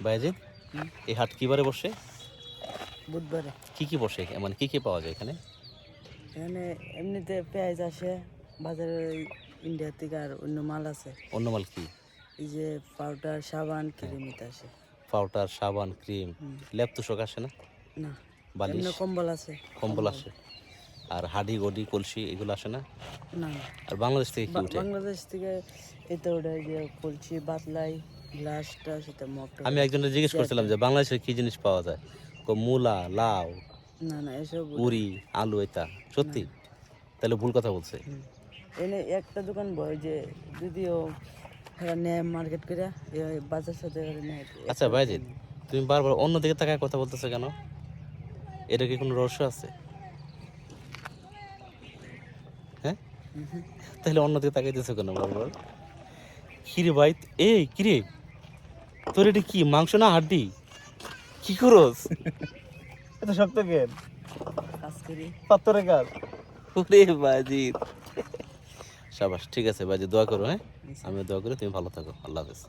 বায়েজিদ, এই হাট কিবারে বসে? বুধবারে। কি বসে, মানে কি পাওয়া যায় এখানে? এখানে এমনিতে পেঁয়াজ আসে বাজারে ইন্ডিয়া থেকে, আর অন্য মাল আছে। অন্য মাল কি? এই যে পাউডার, সাবান, ক্রিম এটা আসে। পাউডার, সাবান, ক্রিম, ল্যাপ তুষক আসে না? না, বালিশ, এমনি কম্বল আছে। কম্বল আসে। আর হাডি গডি কলসি এগুলো আসে না? না, আর বাংলাদেশ থেকে কি উঠে? বাংলাদেশ থেকে এটা ওটা যে কলসি, বাতলাই, গ্লাসটা সেটা মগটা। আমি একজনের জিজ্ঞেস করছিলাম যে বাংলাদেশে কি জিনিস পাওয়া যায়, মূলা, লাউ, না এসব উড়ি, আলু, এটা সত্যি? তাহলে ভুল কথা বলছে। এনে একটা দোকান বয় যে যদিও নেয় মার্কেট করে বাজার সাথে নেয়। আচ্ছা বায়েজিদ, তুমি বারবার অন্য দিকে তাকায় কথা বলতেছো কেন? এটা কি কোনো রহস্য আছে? হ্যাঁ, তাহলে অন্য দিকে তাকাইতেছো কেন বারবার? কিরে ভাই, এই কিরে, তোর এটা কি মাংস না হাড্ডি? কি করস? এটা শক্ত কেন? কাজ করি। পাথরের কাজ। ওরে বাজিদ, সাবাস, ঠিক আছে বাজিদ, দোয়া করো। হ্যাঁ, আমি দোয়া করি তুমি ভালো থাকো। আল্লাহ হাফেজ।